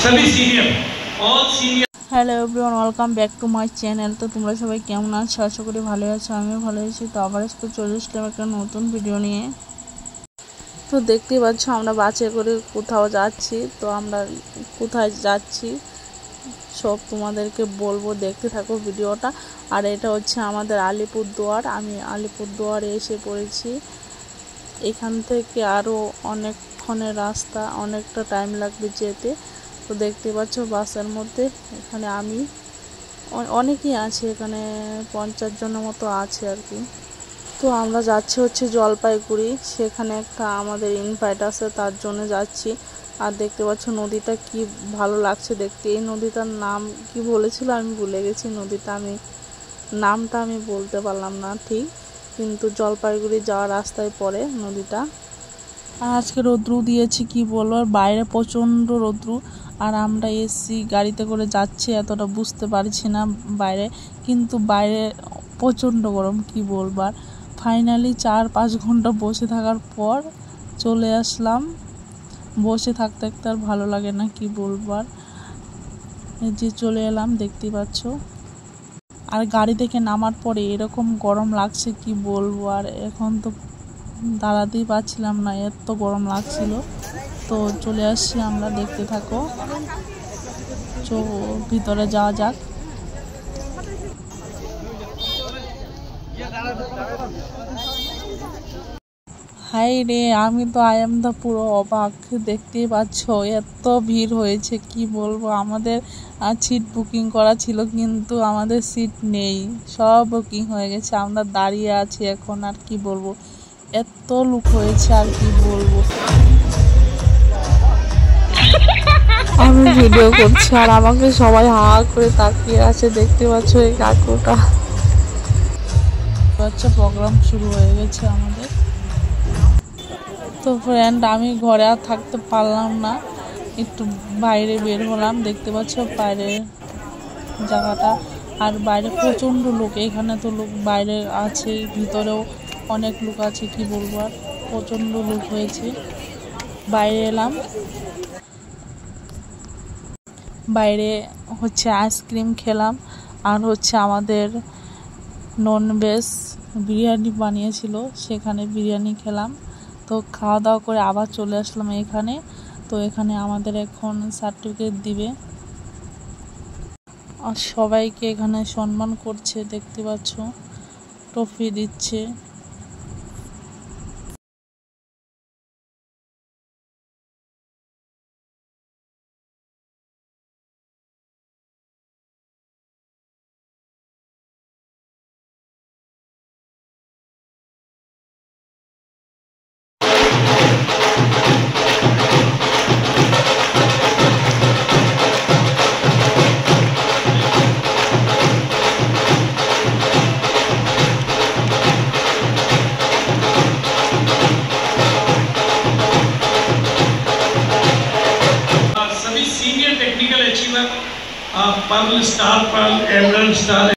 सभी senior all senior. Hello everyone, welcome back to my channel. তো তোমরা সবাই কেমন আছো? আশা করি ভালো আছো, আমিও ভালো আছি। তো আবার আজকে চলে আসলাম একটা নতুন ভিডিও নিয়ে। তো দেখতেই পাচ্ছ আমরা বাসে করে কোথাও যাচ্ছি। তো আমরা কোথায় যাচ্ছি সব তোমাদেরকে বলবো, দেখতে থাকো ভিডিওটা। আর এটা হচ্ছে আমাদের আলিপুরদুয়ার। আমি আলিপুরদুয়ারে এসে পড়েছি। এখান থেকে আরও অনেকক্ষণের রাস্তা, অনেকটা টাইম লাগবে যেতে। তো দেখতে পাচ্ছ বাসের মধ্যে এখানে আমি অনেকেই আছে, এখানে 50 জনের মতো আছে আর কি। তো আমরা যাচ্ছি হচ্ছে জলপাইগুড়ি, সেখানে একটা আমাদের ইনভাইট আছে, তার জন্য যাচ্ছি। আর দেখতে পাচ্ছ নদীটা কি ভালো লাগছে দেখতে। এই নদীটার নাম কি বলেছিল আমি ভুলে গেছি, নামটা আমি বলতে পারলাম না ঠিক, কিন্তু জলপাইগুড়ি যাওয়ার রাস্তায় পড়ে নদীটা। আর আজকে রৌদ্রু দিয়েছে কি বলবো, আর বাইরে প্রচণ্ড রৌদ্রু। আর আমরা এসি গাড়িতে করে যাচ্ছি, এতটা বুঝতে পারছি না বাইরে, কিন্তু বাইরে প্রচণ্ড গরম কি বলবার। ফাইনালি 4-5 ঘন্টা বসে থাকার পর চলে আসলাম। বসে থাকতে থাকতে আর ভালো লাগে না কি বলবার, এই যে চলে এলাম দেখতেই পাচ্ছ। আর গাড়ি থেকে নামার পরে এরকম গরম লাগছে কি বলবো, আর এখন তো দাঁড়াতেই পারছিলাম না, এত গরম লাগছিল। তো চলে আসছি আমরা, দেখতে থাকো। ভিতরে যাওয়া যাক। হাই রে, আমি তো পুরো অবাক, দেখতেই পাচ্ছ এত ভিড় হয়েছে কি বলবো। আমাদের সিট বুকিং করা ছিল, কিন্তু আমাদের সিট নেই, সব বুকিং হয়ে গেছে। আমরা দাঁড়িয়ে আছি এখন, আর কি বলবো, এত লোক হয়েছে আর কি বলবো। আমি ভিডিও করছি আর আমাকে সবাই হা করে তাকিয়ে আছে, দেখতে পাচ্ছ এই কাকুটা। প্রোগ্রাম শুরু হয়ে গেছে আমাদের। তো ফ্রেন্ড, আমি ঘরে আর থাকতে পারলাম না, একটু বাইরে বের হলাম। দেখতে পাচ্ছ বাইরের জায়গাটা, আর বাইরে প্রচণ্ড লোক। এখানে তো লোক বাইরে আছে, ভিতরেও অনেক লোক আছে, কি বলবো, আর প্রচণ্ড লোক হয়েছে। বাইরে এলাম, বাইরে হচ্ছে আইসক্রিম খেলাম, আর হচ্ছে আমাদের ননভেজ বিরিয়ানি বানিয়েছিল, সেখানে বিরিয়ানি খেলাম। তো খাওয়া দাওয়া করে আবার চলে আসলাম এখানে। তো এখানে আমাদের এখন সার্টিফিকেট দিবে, আর সবাইকে এখানে সম্মান করছে, দেখতে পাচ্ছ ট্রফি দিচ্ছে। Pearl star, pearl emerald star.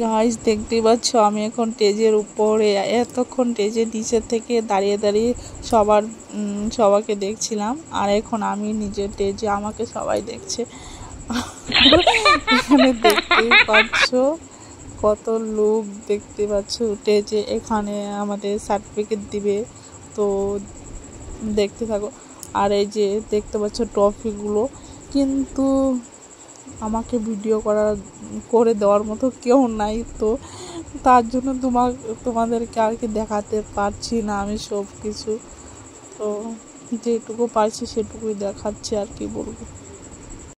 Guys, দেখতেই পাচ্ছ আমি এখন স্টেজের উপরে, এতক্ষণ স্টেজের নিচের থেকে দাঁড়িয়ে দাঁড়িয়ে সবাইকে দেখছিলাম, আর এখন আমি নিজের স্টেজে, আমাকে সবাই দেখছে। এখানে দেখতেই পাচ্ছ কত লোক, দেখতে পাচ্ছ স্টেজে। এখানে আমাদের সার্টিফিকেট দিবে, তো দেখতে থাকো। আর এই যে দেখতে পাচ্ছ ট্রফিগুলো, কিন্তু আমাকে ভিডিও করে দেওয়ার মতো কেউ নাই, তো তার জন্য তোমাদেরকে আর কি দেখাতে পারছি না আমি সব কিছু। তো যেটুকু পারছি সেটুকুই দেখাচ্ছি, আর কি বলবো।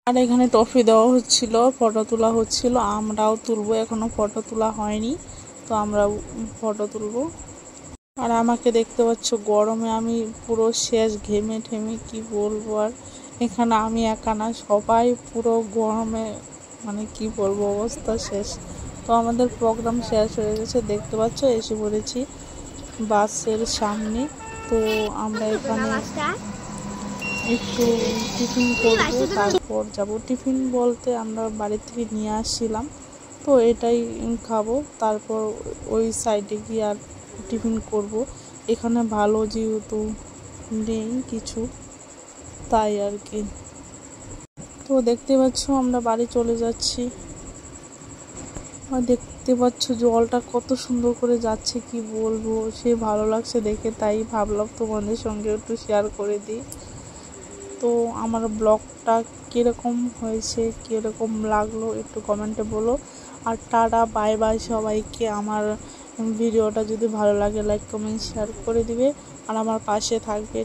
আর এখানে ট্রফি দেওয়া হচ্ছিল, ফটো তোলা হচ্ছিল, আমরাও তুলবো, এখনো ফটো তোলা হয়নি, তো আমরা ফটো তুলবো। আর আমাকে দেখতে পাচ্ছ গরমে আমি পুরো শেষ, ঘেমে ঠেমে কি বলবো। আর এখানে আমি একা না, সবাই পুরো গরমে মানে কি বলবো, অবস্থা শেষ। তো আমাদের প্রোগ্রাম শেষ হয়ে গেছে, দেখতে পাচ্ছ এসে পড়েছি বাসের সামনে। তো আমরা এখানে একটু টিফিন করবো, তারপর যাব। টিফিন বলতে আমরা বাড়ি থেকে নিয়ে আসছিলাম, তো এটাই খাবো। তারপর ওই সাইডে গিয়ে আর টিফিন করব। এখানে ভালো যেহেতু নেই কিছু, তাই আর কি। তো দেখতে পাচ্ছ আমরা বাড়ি চলে যাচ্ছি। আর দেখতে পাচ্ছ জলটা কত সুন্দর করে যাচ্ছে, কি বলবো, সে ভালো লাগছে দেখে, তাই ভাবলাম তোমাদের সঙ্গে একটু শেয়ার করে দিই। তো আমার ব্লগটা কীরকম হয়েছে, কীরকম লাগলো একটু কমেন্টে বলো। আর টাটা বাই বাই সবাইকে। আমার ভিডিওটা যদি ভালো লাগে লাইক কমেন্ট শেয়ার করে দিবে আর আমার পাশে থাকবে।